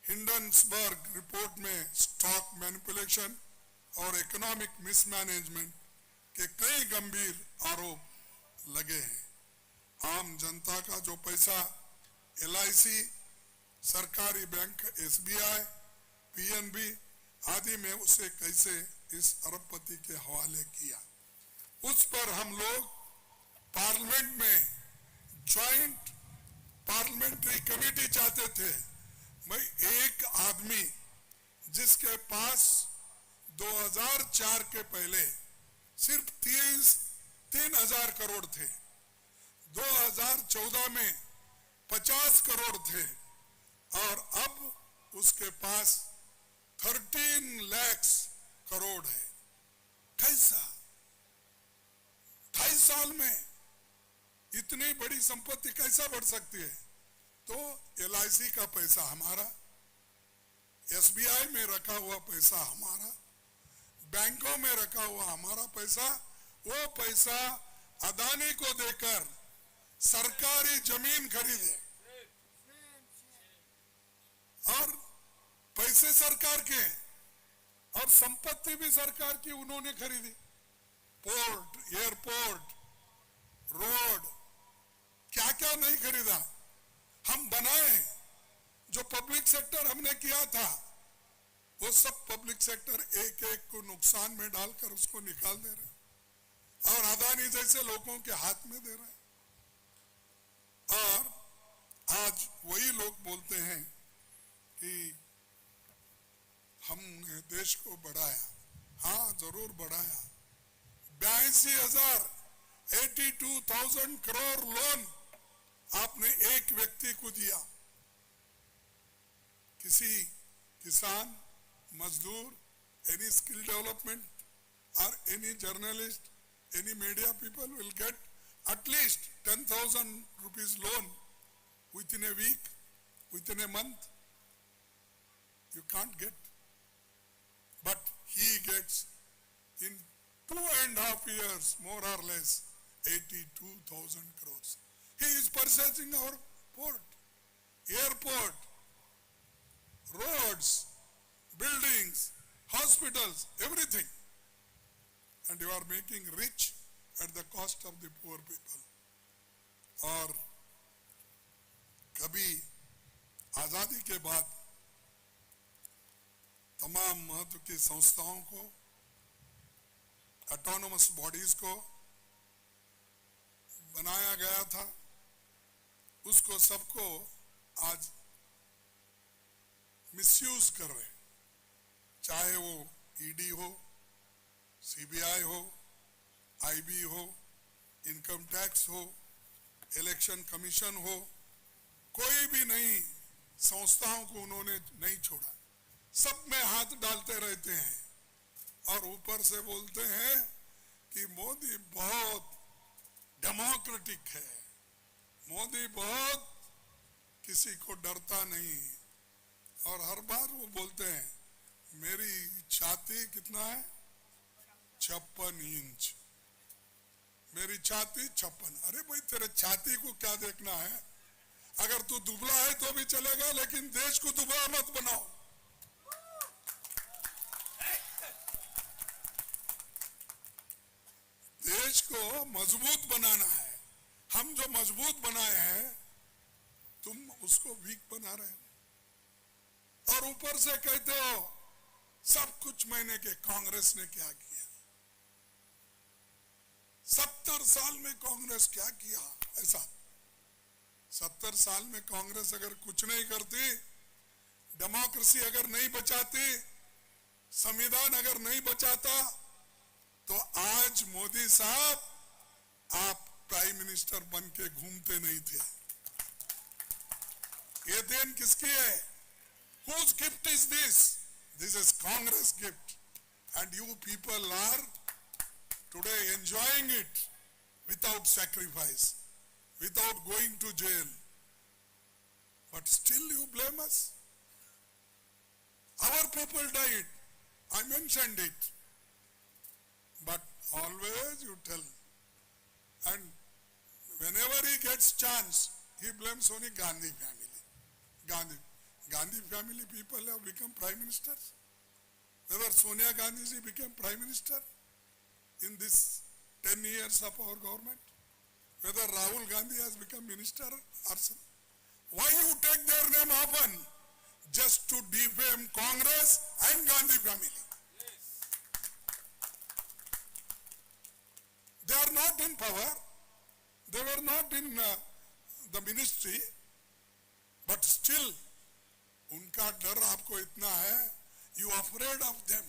हिंडनबर्ग रिपोर्ट में स्टॉक मैनिपुलेशन और इकोनॉमिक मिसमैनेजमेंट के कई गंभीर आरोप लगे हैं। आम जनता का जो पैसा एलआईसी, सरकारी बैंक एसबीआई, पीएनबी आदि में उसे कैसे इस अरबपति के हवाले किया, उस पर हम लोग पार्लियामेंट में ज्वाइंट पार्लियामेंट्री कमेटी चाहते थे। भाई एक आदमी जिसके पास 2004 के पहले सिर्फ 3,000 करोड़ थे, 2014 में 50 करोड़ थे और अब उसके पास 13 लाख करोड़ है। कैसा 28 साल में इतनी बड़ी संपत्ति कैसा बढ़ सकती है? तो एलआईसी का पैसा हमारा, एसबीआई में रखा हुआ पैसा हमारा, बैंकों में रखा हुआ हमारा पैसा, वो पैसा अदानी को देकर सरकारी जमीन खरीदे और पैसे सरकार के और संपत्ति भी सरकार की उन्होंने खरीदी। पोर्ट, एयरपोर्ट, रोड, क्या क्या नहीं खरीदा, हम बनाए। जो पब्लिक सेक्टर हमने किया था वो सब पब्लिक सेक्टर एक एक को नुकसान में डालकर उसको निकाल दे रहे और अदानी जैसे लोगों के हाथ में दे रहे। और आज वही लोग बोलते हैं कि हमने देश को बढ़ाया। हाँ, जरूर बढ़ाया। 82,000 करोड़ लोन आपने एक व्यक्ति को दिया। किसी किसान, मजदूर, any skill development or any journalist, any media people will get at least 10,000 rupees loan within a week, within a month. You can't get. But he gets in 2.5 years, more or less, 82,000 crores. He is purchasing our port, airport, roads, buildings, hospitals, everything. And you are making rich at the cost of the poor people. और कभी आजादी के बाद तमाम महत्व की संस्थाओं को, ऑटोनोमस बॉडीज को बनाया गया था, उसको सबको आज मिसयूज कर रहे। चाहे वो ईडी हो, सीबीआई हो, आईबी हो, इनकम टैक्स हो, इलेक्शन कमीशन हो, कोई भी नहीं संस्थाओं को उन्होंने नहीं छोड़ा। सब में हाथ डालते रहते हैं और ऊपर से बोलते हैं कि मोदी बहुत डेमोक्रेटिक है, मोदी बहुत किसी को डरता नहीं। और हर बार वो बोलते हैं मेरी छाती कितना है, 56 इंच, मेरी छाती 56। अरे भाई, तेरे छाती को क्या देखना है? अगर तू दुबला है तो भी चलेगा, लेकिन देश को दुबला मत बनाओ। देश को मजबूत बनाना है। हम जो मजबूत बनाए हैं, तुम उसको वीक बना रहे हो। और ऊपर से कहते हो सब कुछ महीने के कांग्रेस ने क्या किया। 70 साल में कांग्रेस क्या किया? ऐसा 70 साल में कांग्रेस अगर कुछ नहीं करती, डेमोक्रेसी अगर नहीं बचाती, संविधान अगर नहीं बचाता, तो आज मोदी साहब आप प्राइम मिनिस्टर बन के घूमते नहीं थे। ये दिन किसकी है? Whose gift is this? This is Congress gift, and you people are today enjoying it without sacrifice, without going to jail. But still you blame us. Our people died. I mentioned it. But always you tell. And whenever he gets chance, he blames only Gandhi family. Gandhi family people have become prime ministers. Whether Sonia Gandhi ji became prime minister in this 10 years of our government, whether Rahul Gandhi has become minister or some. Why you take their name often? Just to defame Congress and Gandhi family. They are not in power. They were not in the ministry. But still, उनका डर आपको इतना है, you afraid of them.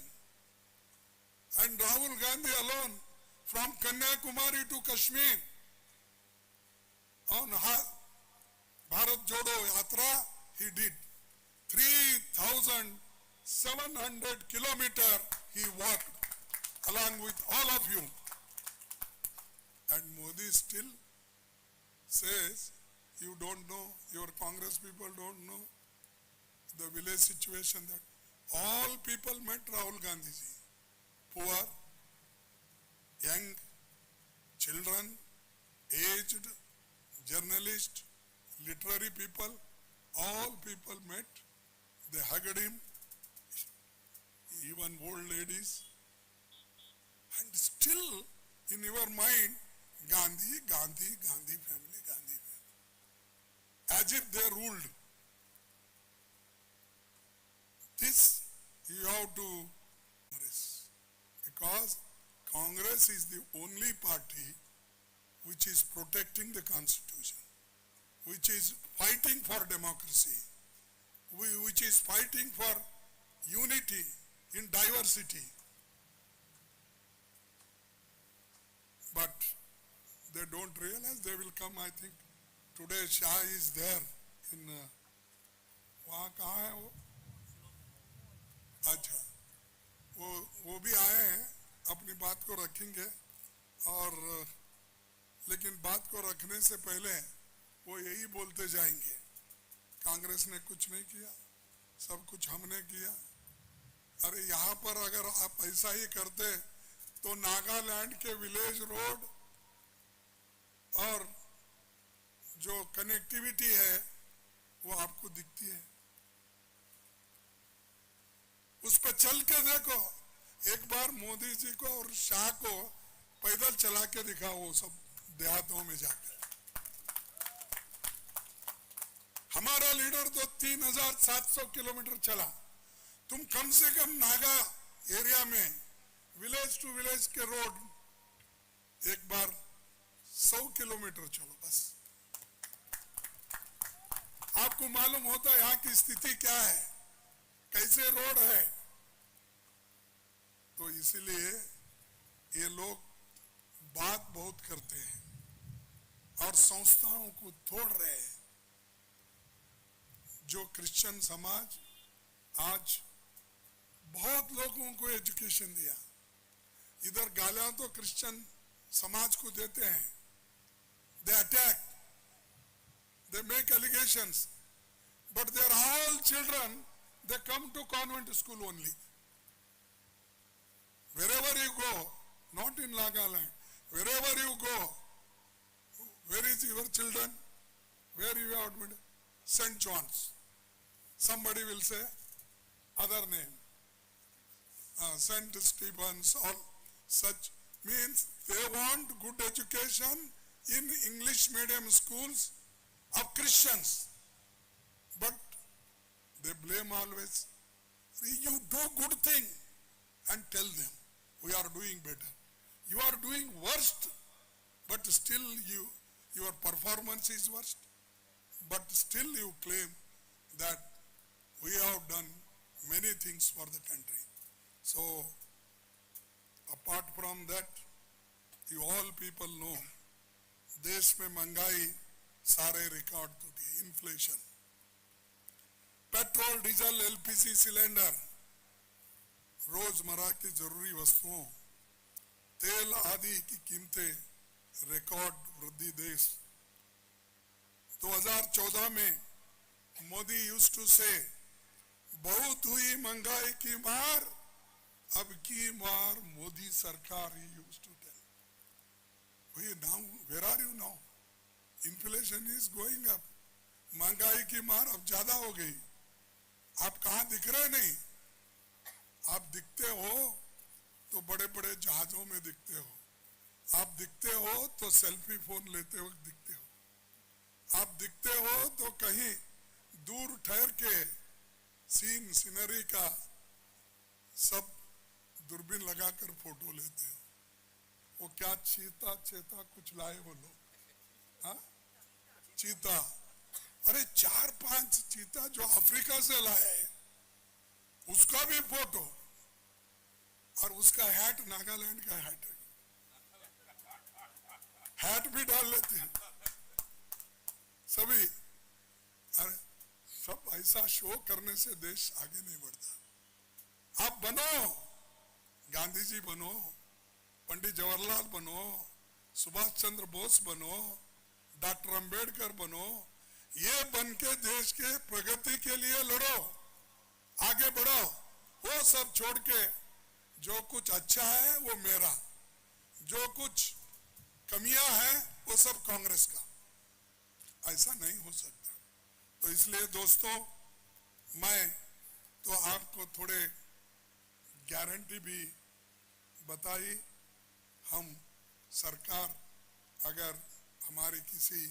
And Rahul Gandhi alone, from Kanyakumari to Kashmir, on Bharat Jodo Yatra, he did 3,700 kilometers he walked along with all of you. And Modi still says, you don't know, your Congress people don't know the village situation that all people met Rahul Gandhi ji. Poor, young, children, aged, journalists, literary people, all people met. They hugged him, even old ladies. And still in your mind, Gandhi, Gandhi, Gandhi family, Gandhi family. As if they ruled. This you have to Congress. Because Congress is the only party which is protecting the constitution, which is fighting for democracy, which is fighting for unity in diversity. But they don't realize. They will come, I think. Today Shah is there in वहाँ कहाँ है वो? अच्छा, वो भी आए हैं, अपनी बात को रखेंगे, और लेकिन बात को रखने से पहले वो यही बोलते जाएंगे, कांग्रेस ने कुछ नहीं किया, सब कुछ हमने किया। अरे यहाँ पर अगर आप ऐसा ही करते तो नागालैंड के विलेज रोड और जो कनेक्टिविटी है वो आपको दिखती है। उस पर चल के देखो, एक बार मोदी जी को और शाह को पैदल चला के दिखाओ, वो सब देहातों में जाकर। हमारा लीडर तो 3700 किलोमीटर चला। तुम कम से कम नागा एरिया में विलेज टू विलेज के रोड एक बार 100 किलोमीटर चलो बस, आपको मालूम होता है यहाँ की स्थिति क्या है, कैसे रोड है। तो इसीलिए ये लोग बात बहुत करते हैं और संस्थाओं को तोड़ रहे हैं। जो क्रिश्चियन समाज आज बहुत लोगों को एजुकेशन दिया, इधर गालियां तो क्रिश्चियन समाज को देते हैं, they attack, they make allegations, but they are all children, they come to convent school only. Wherever you go, not in Nagaland, wherever you go, where is your children? Where you are admitted? St. John's. Somebody will say other name. St. Stephen's, all such, means they want good education in English medium schools of Christians. But they blame always. You do good thing and tell them, we are doing better. You are doing worst, but still your performance is worst. But still you claim that we have done many things for the country. So, apart from that, you all people know, देश में महंगाई सारे record टूटी, inflation, petrol, diesel, LPG cylinder, रोजमर्रा की जरूरी वस्तुओं, तेल आदि की कीमतें रिकॉर्ड वृद्धि। देश 2014 में मोदी यूज्ड टू से बहुत हुई महंगाई की मार, अब की मार मोदी सरकार ही used to tell. now where are you now? Inflation is going up, महंगाई की मार अब ज्यादा हो गई। आप कहाँ दिख रहे नहीं? आप दिखते हो तो बड़े बड़े जहाजों में दिखते हो, आप दिखते हो तो सेल्फी फोन लेते हुए दिखते हो, आप दिखते हो तो कहीं दूर ठहर के सीनरी का सब दूरबीन लगाकर फोटो लेते हो। वो क्या चीता कुछ लाए वो लोग, हाँ चीता, अरे 4-5 चीता जो अफ्रीका से लाए, उसका भी फोटो, और उसका हैट नागालैंड का हैट है, हैट भी डाल लेते हैं सभी। अरे सब ऐसा शो करने से देश आगे नहीं बढ़ता। आप बनो, गांधी जी बनो, पंडित जवाहरलाल बनो, सुभाष चंद्र बोस बनो, डॉक्टर अंबेडकर बनो, ये बन के देश के प्रगति के लिए लड़ो, आगे बढ़ो। वो सब छोड़ के जो कुछ अच्छा है वो मेरा, जो कुछ कमियां हैं वो सब कांग्रेस का, ऐसा नहीं हो सकता। तो इसलिए दोस्तों, मैं तो आपको थोड़े गारंटी भी बताई, हम सरकार अगर हमारी किसी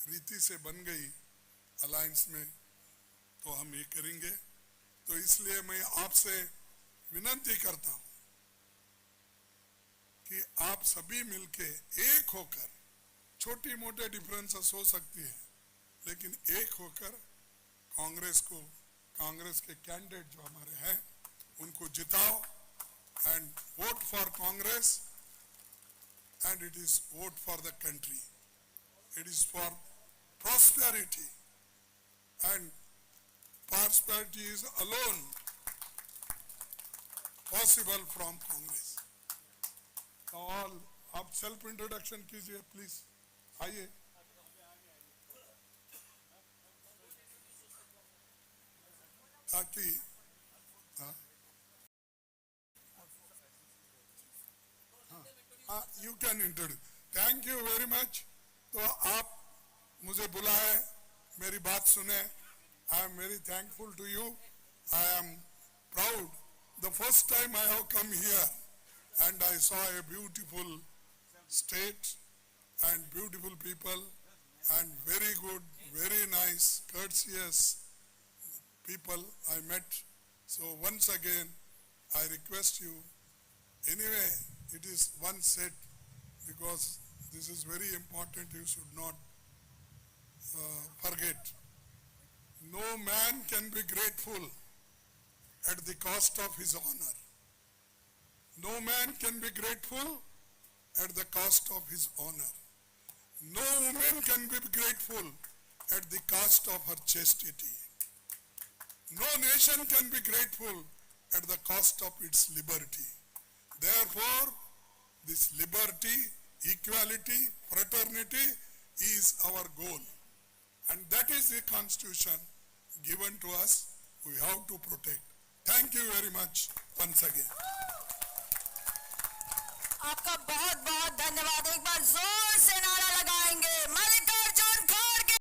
रीति से बन गई अलायंस में तो हम ये करेंगे। तो इसलिए मैं आपसे विनती करता हूं कि आप सभी मिलके एक होकर, छोटी मोटे डिफरेंसेस हो सकती है लेकिन एक होकर कांग्रेस के कैंडिडेट जो हमारे हैं उनको जिताओ and vote for Congress, and it is vote for the country. It is for prosperity, and prosperity is alone possible from Congress. So all आप self introduction कीजिए please. आइए। ताकि you can introduce. Thank you very much. तो आप मुझे बुलाए, मेरी बात सुने. I am very thankful to you. I am proud. The first time I have come here and I saw a beautiful state and beautiful people and very good, very nice, courteous people I met. So once again, I request you. Anyway, it is one said, because this is very important, you should not forget. No man can be grateful at the cost of his honor. No man can be grateful at the cost of his honor. No woman can be grateful at the cost of her chastity. No nation can be grateful at the cost of its liberty. Therefore, this liberty, equality, fraternity is our goal. And that is the constitution given to us. We have to protect. Thank you very much once again. आपका बहुत बहुत धन्यवाद। एक बार जोर से नारा लगाएंगे, मल्लिकार्जुन खड़गे।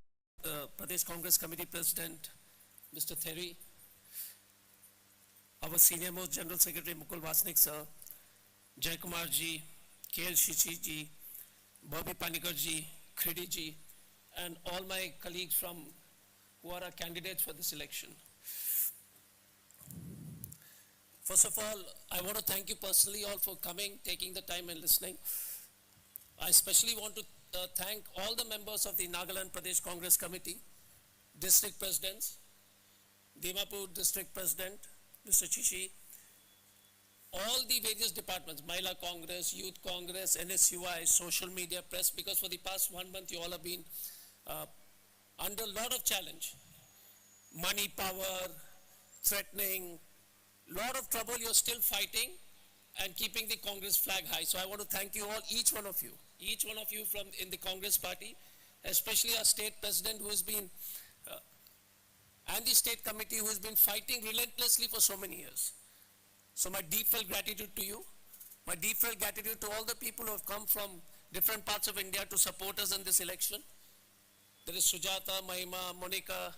Pradesh Congress Committee President, Mr. Theri, our senior most General Secretary Mukul Vasnik sir, Jay Kumar ji, KL Shishi ji, Bobby Panikar ji, Khedi ji, and all my colleagues from who are our candidates for this election. First of all, I want to thank you personally all for coming, taking the time and listening. I especially want to thank all the members of the Nagaland Pradesh Congress Committee, district presidents, Dimapur district president, Mr. Chishi, all the various departments, Mahila Congress, Youth Congress, NSUI, social media, press, because for the past 1 month you all have been under a lot of challenge. Money, power, threatening, lot of trouble. You're still fighting and keeping the Congress flag high. So I want to thank you all, each one of you from in the Congress party, especially our state president who has been, and the state committee who has been fighting relentlessly for so many years. So my deep-felt gratitude to you, my deep-felt gratitude to all the people who have come from different parts of India to support us in this election. There is Sujata, Mahima, Monica,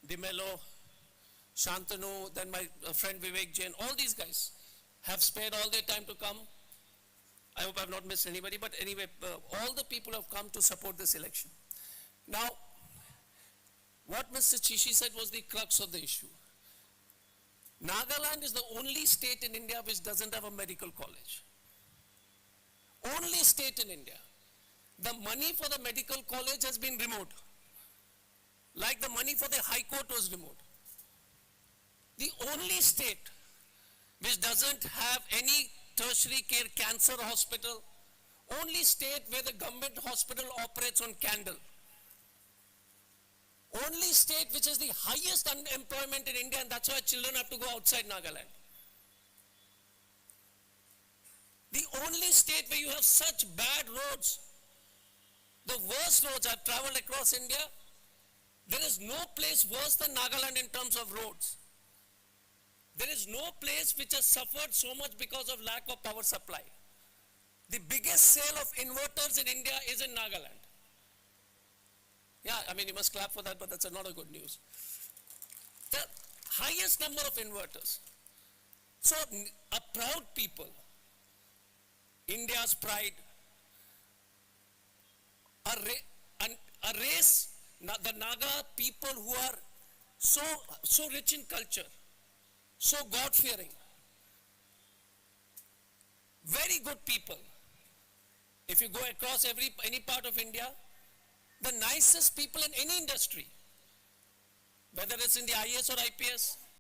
Dimelo, Shantanu, then my friend Vivek Jain, all these guys have spared all their time to come. I hope I have not missed anybody, but anyway, all the people have come to support this election. Now, what Mr. Chishi said was the crux of the issue. Nagaland is the only state in India which doesn't have a medical college. Only state in India. The money for the medical college has been removed. Like the money for the High Court was removed. The only state which doesn't have any tertiary care cancer hospital, only state where the government hospital operates on candle, only state which has the highest unemployment in India, and that's why children have to go outside Nagaland. The only state where you have such bad roads, the worst roads. I've traveled across India. There is no place worse than Nagaland in terms of roads. There is no place which has suffered so much because of lack of power supply. The biggest sale of inverters in India is in Nagaland. Yeah, I mean, you must clap for that, but that's not a good news. The highest number of inverters. So, a proud people, India's pride, a race, the Naga people who are so rich in culture, so God-fearing, very good people. If you go across any part of India, the nicest people in any industry, whether it's in the IAS or IPS,